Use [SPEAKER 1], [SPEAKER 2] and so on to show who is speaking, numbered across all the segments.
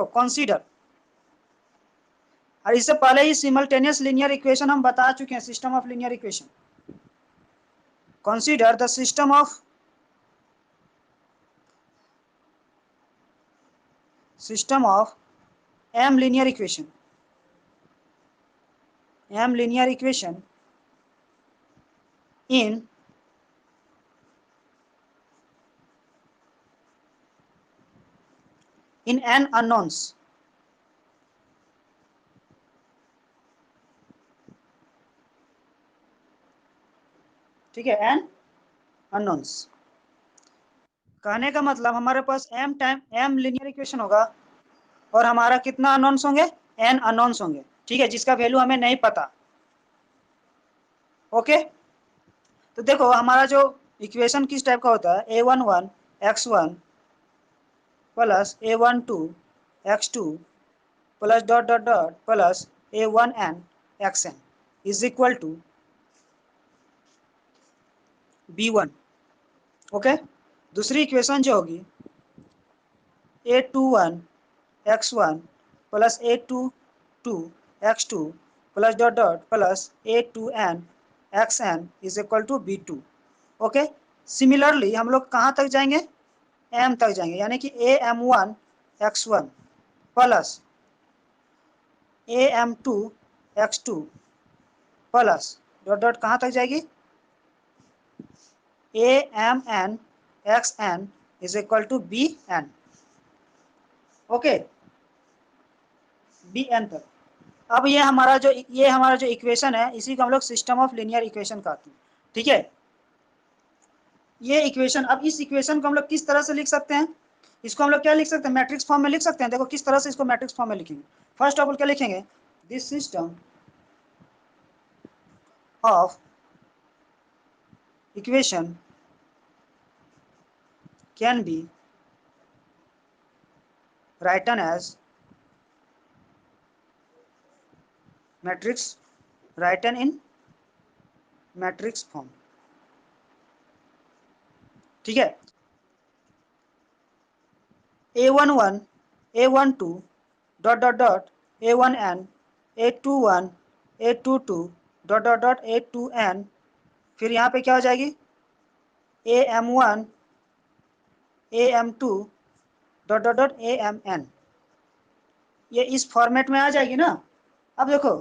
[SPEAKER 1] Consider, और इससे पहले ही सिमल्टेनियस लीनियर इक्वेशन हम बता चुके हैं, system of linear equation. Consider the system of m linear equation, m linear equation in n unknowns, ठीक है, n unknowns। कहने का मतलब हमारे पास m लीनियर इक्वेशन होगा और हमारा कितना अननोन्स होंगे, n अननोन्स होंगे, ठीक है, जिसका वैल्यू हमें नहीं पता। ओके, तो देखो हमारा जो इक्वेशन किस टाइप का होता है, a11 x1 plus a12 x2 plus dot dot dot plus a1n xn is equal to b1। Okay, दूसरी इक्वेशन जो होगी a21 x1 plus a22 x2 plus dot dot plus a2n xn is equal to b2। Okay, similarly हम लोग कहाँ तक जाएंगे, m तक जाएंगे, यानी कि am1 x1 plus am2 x2 plus dot dot कहाँ तक जाएगी, amn xn is equal to bn। Okay, bn तक। अब ये हमारा जो इक्वेशन है, इसी को हम लोग सिस्टम ऑफ लीनियर इक्वेशन कहते हैं, ठीक है। ये इक्वेशन, अब इस इक्वेशन को हम लोग किस तरह से लिख सकते हैं, इसको हम लोग क्या लिख सकते हैं, मैट्रिक्स फॉर्म में लिख सकते हैं। देखो किस तरह से इसको मैट्रिक्स फॉर्म में लिखेंगे। फर्स्ट ऑफ ऑल क्या लिखेंगे, this system of equation can be written as matrix, written in matrix form, ठीक है। a11 a12 dot dot dot a1n a21 a22 dot dot dot a2n, फिर यहाँ पे क्या हो जाएगी am1 am2 dot dot dot amn, ये इस फॉर्मेट में आ जाएगी ना। अब देखो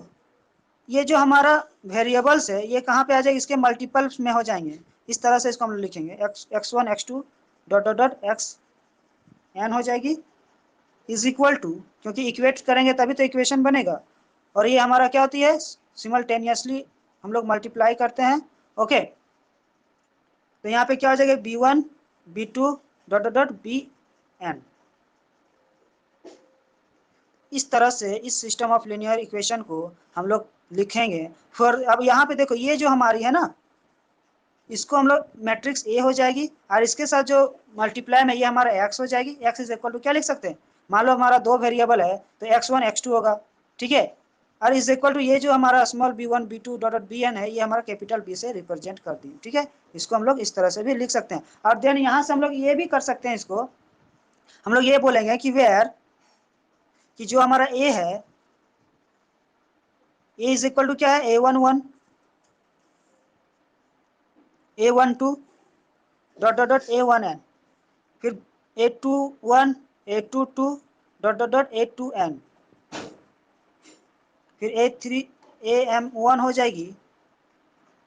[SPEAKER 1] ये जो हमारा वेरिएबल्स है ये कहाँ पे आ जाएगी, इसके मल्टीपल्स में हो जाएंगे। इस तरह से इसको हम लिखेंगे x1 x2 dot dot dot xn हो जाएगी इज इक्वल टू, क्योंकि इक्वेट करेंगे तभी तो इक्वेशन बनेगा, और ये हमारा क्या होती है, सिमल्टेनियसली हम लोग मल्टीप्लाई करते हैं। ओके, तो यहाँ पे क्या हो जाएगा b1 b2 dot dot dot bn। इस तरह से इस सिस्टम ऑफ लीनियर इक्वेशन को हम लोग लिखेंगे। फिर अब यहाँ पे देखो ये जो हमारी है ना, इसको हम लोग मैट्रिक्स ए हो जाएगी, और इसके साथ जो मल्टीप्लाई में ये हमारा x हो जाएगी। x इज इक्वल टू क्या लिख सकते हैं, मान लो हमारा दो वेरिएबल है तो x1 x2 होगा, ठीक है, और इज इक्वल टू ये जो हमारा small b1 b2 dot dot bn है, ये हमारा कैपिटल B से रिप्रेजेंट कर दिए, ठीक है। इसको हम लोग इस तरह से भी लिख सकते हैं। और देन यहाँ से हम लोग ये भी कर सकते हैं, इसको हम लोग ये बोलेंगे कि वेयर, कि जो हमारा a है, a इज इक्वल टू क्या है, a11 a12 dot dot dot a1n, फिर a21 a22 dot dot dot a2n, फिर a3 am1 हो जाएगी,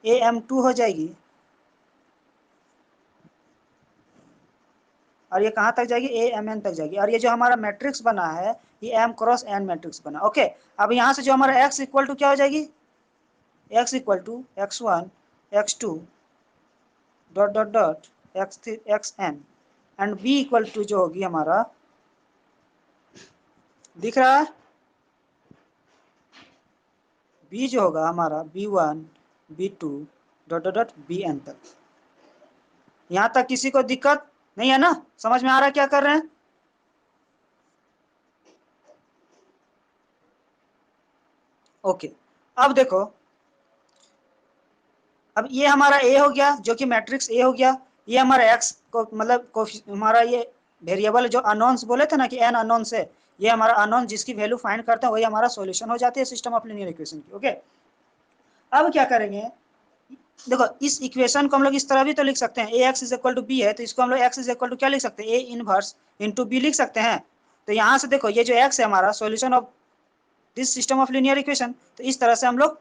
[SPEAKER 1] am2 हो जाएगी, और ये कहाँ तक जाएगी, amn तक जाएगी। और ये जो हमारा मैट्रिक्स बना है ये m क्रॉस n मैट्रिक्स बना। ओके, अब यहाँ से जो हमारा x इक्वल टू क्या हो जाएगी, x equal to x1 x2 dot dot dot xn and b equal to जो होगी हमारा, दिख रहा है, b जो होगा हमारा b1 b2 dot dot dot bn तक। यहाँ तक किसी को दिक्कत नहीं है ना, समझ में आ रहा है क्या कर रहे हैं। ओके, अब देखो, अब ये हमारा a हो गया जो कि मैट्रिक्स a हो गया, ये हमारा x को मतलब हमारा ये वेरिएबल जो अननोन्स बोले थे ना कि n अननोन्स है, ये हमारा अननोन जिसकी वैल्यू फाइंड करते हैं वही हमारा सॉल्यूशन हो जाती है सिस्टम ऑफ लीनियर इक्वेशन की। ओके, अब क्या करेंगे, देखो इस इक्वेशन को हम लोग इस तरह भी तो लिख सकते हैं, ax is equal to b है तो इसको हम लोग x इज इक्वल टू क्या लिख सकते हैं, a इनवर्स इंटू बी लिख सकते हैं। तो यहाँ से देखो ये जो x है हमारा solution of this system of linear equation, तो इस तरह से हम लोग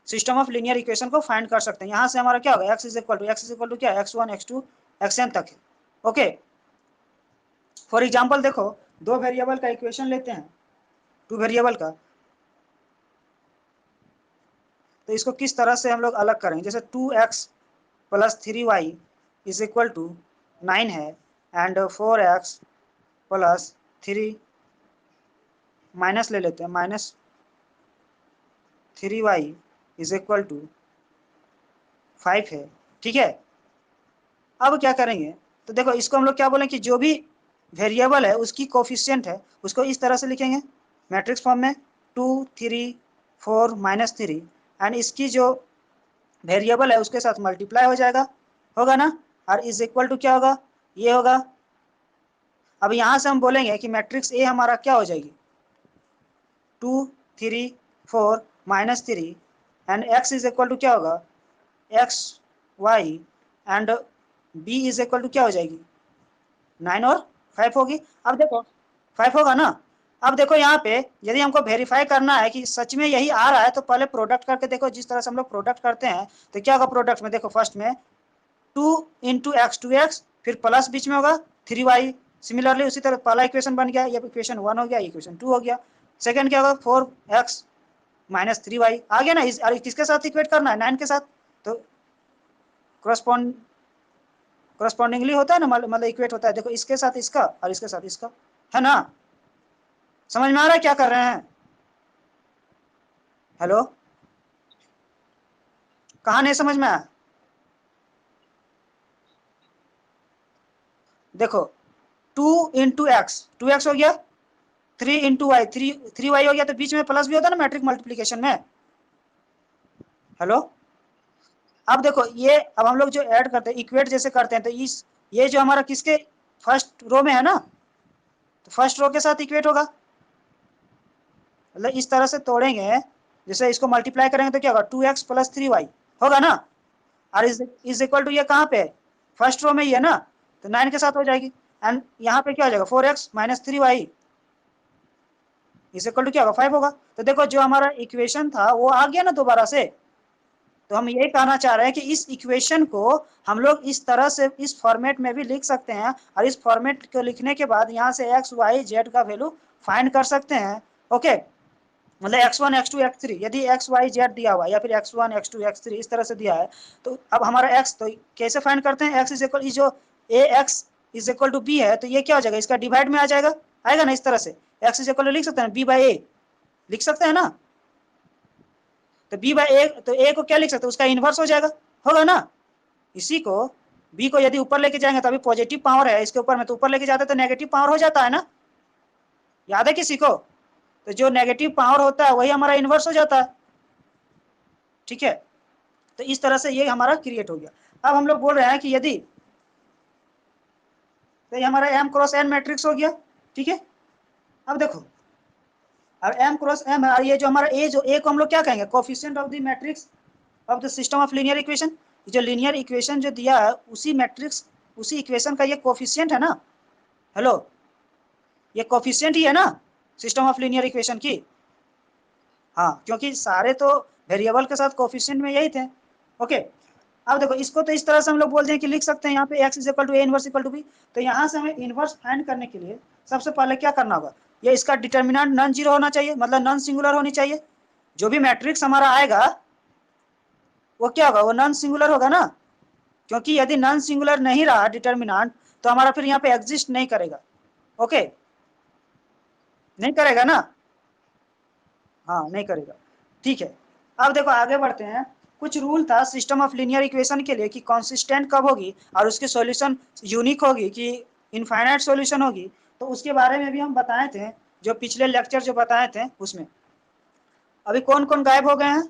[SPEAKER 1] सिस्टम ऑफ लीनियर इक्वेशन को फाइंड कर सकते हैं। यहाँ से हमारा क्या होगा, x इज इक्वल टू क्या, x1 x2 xn तक है। ओके, फॉर एग्जाम्पल देखो दो वेरिएबल का इक्वेशन लेते हैं, टू वेरिएबल का, तो इसको किस तरह से हम लोग अलग करेंगे, जैसे 2x plus 3y is equal to 9 है एंड 4x प्लस 3 माइनस ले लेते हैं, minus 3y is equal to 5 है। ठीक है, अब क्या करेंगे, तो देखो इसको हम लोग क्या बोलें कि जो भी वेरिएबल है उसकी कोफिशिएंट है उसको इस तरह से लिखेंगे मैट्रिक्स फॉर्म में 2 3 4 माइनस 3 एंड इसकी जो वेरिएबल है उसके साथ मल्टीप्लाई हो जाएगा, होगा ना, और इज इक्वल टू क्या होगा, ये होगा। अब यहाँ से हम बोलेंगे कि मैट्रिक्स ए हमारा क्या हो जाएगी, 2 3 4 minus 3 and x is equal to क्या होगा, x y and b is equal to क्या हो जाएगी, 9 और 5 होगी। अब देखो 5 होगा ना, अब देखो यहाँ पे यदि हमको वेरीफाई करना है कि सच में यही आ रहा है तो पहले प्रोडक्ट करके देखो, जिस तरह से हम लोग प्रोडक्ट करते हैं तो क्या होगा प्रोडक्ट में, देखो फर्स्ट में 2 इंटू एक्स 2x फिर प्लस बीच में होगा 3y, सिमिलरली उसी तरह पहला इक्वेशन बन गया, ये इक्वेशन 1 हो गया, इक्वेशन 2 हो गया। सेकंड क्या होगा 4x माइनस 3y आ गया ना, इस किसके साथ इक्वेट करना है, 9 के साथ, तो करस्पॉन्डिंगली होता है ना, मतलब इक्वेट होता है, देखो इसके साथ इसका और इसके साथ इसका, है ना, समझ में आ रहा है क्या कर रहे हैं, हेलो, कहाँ नहीं समझ में आया, देखो 2 इंटू एक्स 2x हो गया, 3 इंटू वाई 3y हो गया, तो बीच में प्लस भी होता है ना मैट्रिक मल्टीप्लीकेशन में, हेलो। अब देखो ये अब हम लोग जो ऐड करते हैं इक्वेट जैसे करते हैं तो इस ये जो हमारा किसके फर्स्ट रो में है ना, तो फर्स्ट रो के साथ इक्वेट होगा, मतलब इस तरह से तोड़ेंगे, जैसे इसको मल्टीप्लाई करेंगे तो क्या होगा 2x प्लस 3y होगा ना, और इज इक्वल टू ये कहाँ पे है, फर्स्ट रो में ही है ना, तो 9 के साथ हो जाएगी एंड यहाँ पे क्या हो जाएगा 4x minus 3y is equal to क्या होगा 5 होगा। तो देखो जो हमारा इक्वेशन था वो आ गया ना दोबारा से, तो हम यही कहना चाह रहे हैं कि इस इक्वेशन को हम लोग इस तरह से इस फॉर्मेट में भी लिख सकते हैं, और इस फॉर्मेट को लिखने के बाद यहाँ से एक्स वाई जेड का वैल्यू फाइंड कर सकते हैं। ओके, मतलब x1 x2 x3 यदि x y z दिया हुआ या फिर x1 x2 x3 इस तरह से दिया है, तो अब हमारा x तो कैसे फाइंड करते हैं, x इज इक्वल जो a x is equal to b है तो ये क्या हो जाएगा, इसका डिवाइड में आ जाएगा, आएगा ना, इस तरह से x इज इक्वल टू लिख सकते हैं b बाई a लिख सकते हैं ना, तो b बाई ए, तो a को क्या लिख सकते हैं, उसका इनवर्स हो जाएगा, होगा ना। इसी को b को यदि ऊपर लेके जाएंगे तो अभी पॉजिटिव पावर है इसके ऊपर में, तो ऊपर लेके जाते तो नेगेटिव पावर हो जाता है ना, याद है किसी को, तो जो नेगेटिव पावर होता है वही हमारा इनवर्स हो जाता है। ठीक है, तो इस तरह से ये हमारा क्रिएट हो गया। अब हम लोग बोल रहे हैं कि यदि, तो ये हमारा m क्रॉस n मैट्रिक्स हो गया। ठीक है, अब देखो अब m क्रॉस m है, और ये जो हमारा a जो a को हम लोग क्या कहेंगे, coefficient of the matrix of the system of linear equation, जो लीनियर इक्वेशन जो दिया है उसी मैट्रिक्स उसी इक्वेशन का ये कोफिशिएंट है ना, हेलो, ये कोफिशिएंट ही है ना सिस्टम ऑफ लीनियर इक्वेशन की, हाँ क्योंकि सारे तो वेरिएबल के साथ कोफिशिएंट में यही थे। ओके, अब देखो इसको तो इस तरह से हम लोग बोलते हैं कि लिख सकते हैं यहाँ पे x is equal to A inverse equal to B, तो यहाँ से हमें इनवर्स फाइंड करने के लिए सबसे पहले क्या करना होगा, ये इसका डिटर्मिनेंट नॉन जीरो होना चाहिए, मतलब नॉन सिंगुलर होनी चाहिए, जो भी मैट्रिक्स हमारा आएगा वो क्या होगा, वो नॉन सिंगुलर होगा ना, क्योंकि यदि नॉन सिंगुलर नहीं रहा डिटर्मिनेंट तो हमारा फिर यहाँ पे एग्जिस्ट नहीं करेगा। ओके, नहीं करेगा ना, हाँ नहीं करेगा। ठीक है, अब देखो आगे बढ़ते हैं, कुछ रूल था सिस्टम ऑफ लीनियर इक्वेशन के लिए कि कंसिस्टेंट कब होगी और उसकी सॉल्यूशन यूनिक होगी कि इनफाइनाइट सॉल्यूशन होगी, तो उसके बारे में भी हम बताए थे, जो पिछले लेक्चर जो बताए थे उसमें। अभी कौन कौन गायब हो गए हैं,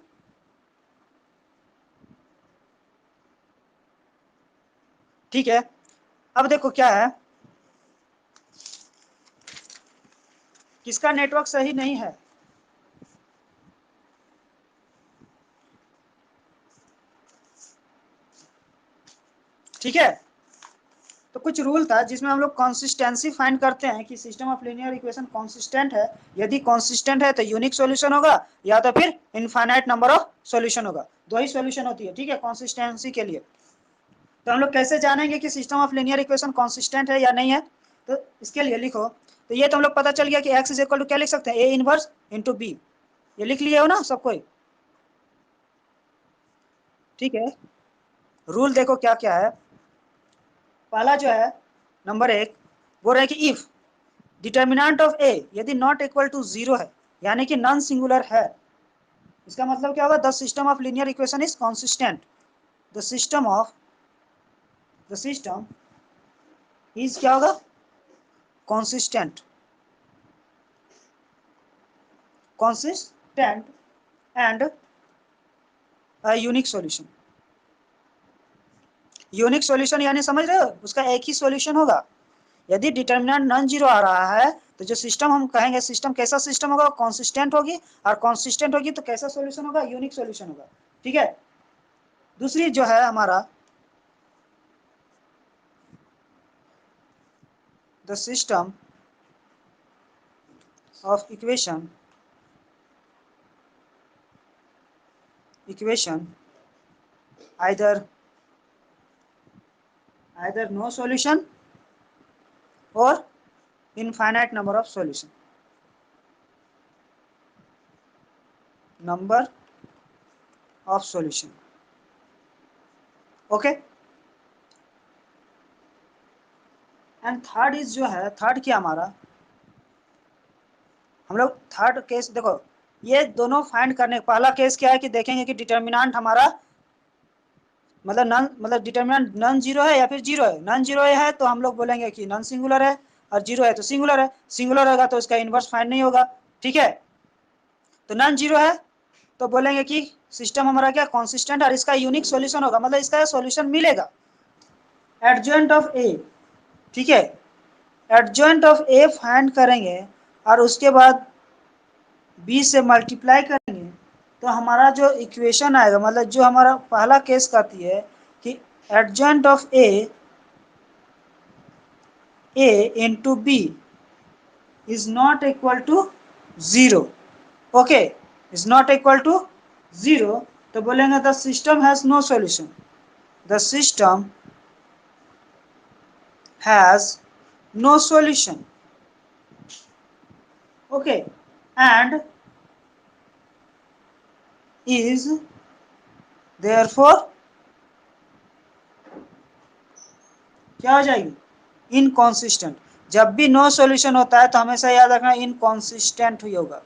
[SPEAKER 1] ठीक है, अब देखो क्या है किसका नेटवर्क सही नहीं है? ठीक है, तो कुछ रूल था जिसमें हम लोग कंसिस्टेंसी फाइंड करते हैं कि system of linear equation consistent है। यदि कंसिस्टेंट है तो यूनिक सॉल्यूशन होगा, या तो फिर इनफाइनाइट नंबर ऑफ सॉल्यूशन होगा। दो ही सॉल्यूशन होती है, ठीक है, कंसिस्टेंसी के लिए। तो हम लोग कैसे जानेंगे कि system of linear equation consistent है या नहीं है? तो इसके लिए लिखो, तो ये तो हम लोग पता चल गया कि x इज इक्वल टू क्या लिख सकते हैं, ए इनवर्स इंटू बी। ये लिख लिए हो ना सब कोई? ठीक है, रूल देखो क्या क्या है। पहला जो है नंबर 1 बोल रहे हैं कि इफ डिटर्मिनेंट ऑफ ए यदि नॉट इक्वल टू 0 है, यानी कि नॉन सिंगुलर है, इसका मतलब क्या होगा? The system of linear equation is consistent. The system is क्या होगा? consistent and a unique solution। Unique solution यानी समझ रहे हो, उसका एक ही सॉल्यूशन होगा। यदि डिटर्मिनेंट नॉन जीरो आ रहा है तो जो सिस्टम हम कहेंगे, सिस्टम कैसा सिस्टम होगा? कंसिस्टेंट होगी, और कंसिस्टेंट होगी तो कैसा सॉल्यूशन होगा? यूनिक सॉल्यूशन होगा। ठीक है, दूसरी जो है हमारा, the system of equation either no solution or infinite number of solution, number of solution। Okay, and third is जो है, थर्ड क्या हमारा, हम लोग थर्ड केस देखो, ये दोनों फाइंड करने, पहला केस क्या है कि देखेंगे कि डिटर्मिनेंट हमारा मतलब डिटर्मिनेंट नॉन जीरो है या फिर जीरो है। नॉन जीरो है तो हम लोग बोलेंगे कि नॉन सिंगुलर है, और जीरो है तो सिंगुलर है। सिंगुलर होगा तो उसका इनवर्स फाइंड नहीं होगा। ठीक है, तो नॉन जीरो है तो बोलेंगे कि सिस्टम हमारा क्या कंसिस्टेंट, और इसका यूनिक सॉल्यूशन होगा, मतलब इसका सॉल्यूशन मिलेगा एडजॉइंट ऑफ ए। ठीक है, एडजॉइंट ऑफ ए फाइंड करेंगे और उसके बाद बी से मल्टीप्लाई करेंगे, तो हमारा जो इक्वेशन आएगा, मतलब जो हमारा पहला केस कहती है कि adjoint of A into B is not equal to 0। Okay, is not equal to 0, तो बोलेंगे the system has no solution. The system has no solution. Okay, and is therefore क्या हो जाएगी? इनकॉन्सिस्टेंट। जब भी नो सॉल्यूशन होता है तो हमेशा याद रखना इनकॉन्सिस्टेंट ही होगा।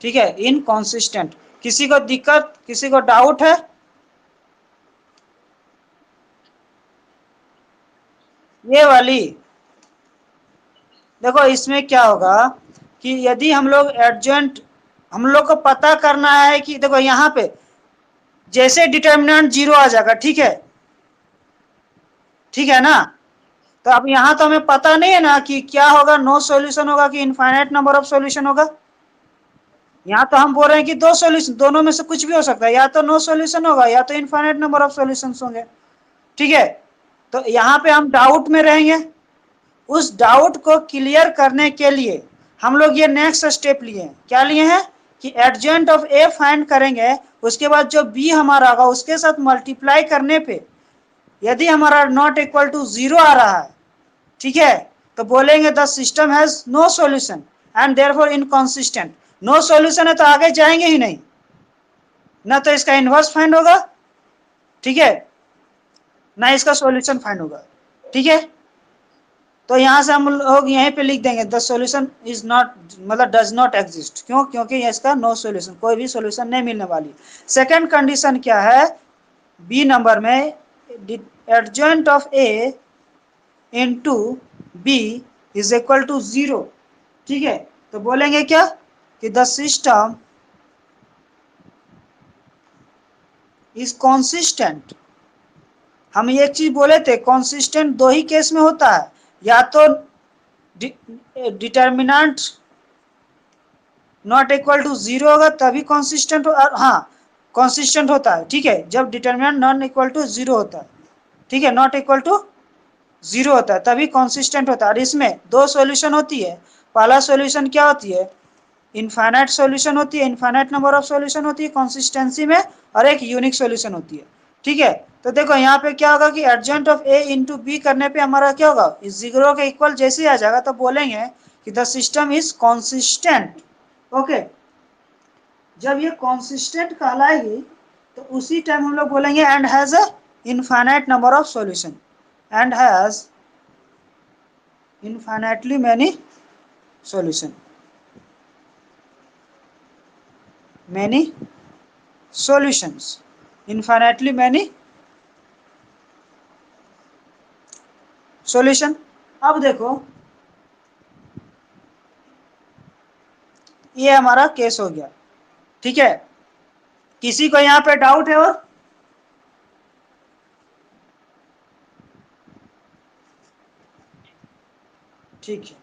[SPEAKER 1] ठीक है, इनकॉन्सिस्टेंट। किसी को दिक्कत, किसी को डाउट है? ये वाली देखो, इसमें क्या होगा कि यदि हम लोग एडजॉइंट, हम लोग को पता करना है कि देखो यहाँ पे जैसे डिटर्मिनेंट 0 आ जाएगा, ठीक है, ठीक है ना, तो अब यहाँ तो हमें पता नहीं है ना कि क्या होगा, नो सॉल्यूशन होगा कि इनफाइनाइट नंबर ऑफ सॉल्यूशन होगा। यहाँ तो हम बोल रहे हैं कि दो सॉल्यूशन, दोनों में से कुछ भी हो सकता है, या तो नो सॉल्यूशन होगा या तो इनफाइनाइट नंबर ऑफ सॉल्यूशंस होंगे। ठीक है, तो यहाँ पे हम डाउट में रहेंगे। उस डाउट को क्लियर करने के लिए हम लोग ये नेक्स्ट स्टेप लिए हैं। क्या लिए हैं कि एडजॉइंट ऑफ ए फाइंड करेंगे, उसके बाद जो बी हमारा होगा उसके साथ मल्टीप्लाई करने पे यदि हमारा नॉट इक्वल टू 0 आ रहा है, ठीक है, तो बोलेंगे the system has no solution and therefore inconsistent. No solution है तो आगे जाएंगे ही नहीं, ना तो इसका इनवर्स फाइंड होगा, ठीक है, ना इसका सॉल्यूशन फाइंड होगा। ठीक है, तो यहां से हम लोग यहीं पे लिख देंगे द सॉल्यूशन इज नॉट, मतलब डज नॉट एग्जिस्ट। क्यों? क्योंकि इसका नो सॉल्यूशन, कोई भी सॉल्यूशन नहीं मिलने वाली। सेकंड कंडीशन क्या है बी नंबर में, adjoint of A into B is equal to 0। ठीक है, तो बोलेंगे क्या कि द सिस्टम इज कॉन्सिस्टेंट। हम एक चीज बोले थे, कॉन्सिस्टेंट दो ही केस में होता है, या तो डिटर्मिनेंट नॉट इक्वल टू 0 होगा तभी कॉन्सिस्टेंट हाँ कॉन्सिस्टेंट होता है, ठीक है, जब डिटर्मिनेंट नॉन इक्वल टू 0 होता है, ठीक है, नॉट इक्वल टू 0 होता है तभी कॉन्सिस्टेंट होता है। और इसमें दो सॉल्यूशन होती है। पहला सॉल्यूशन क्या होती है, इनफाइनाइट सॉल्यूशन होती है, इनफाइनाइट नंबर ऑफ सॉल्यूशन होती है कंसिस्टेंसी में, और एक यूनिक सॉल्यूशन होती है, ठीक है। तो देखो यहाँ पे क्या होगा कि adjoint of A into B करने पे हमारा क्या होगा, इस 0 के इक्वल जैसे ही आ जाएगा तो बोलेंगे कि the system is consistent. Okay, जब ये कॉन्सिस्टेंट कहलाएगी तो उसी टाइम हम लोग बोलेंगे and has a infinite number of solution, and has infinitely many solution, many solutions, infinitely many solution। अब देखो ये हमारा केस हो गया, ठीक है। किसी को यहाँ पे डाउट है और ठीक है।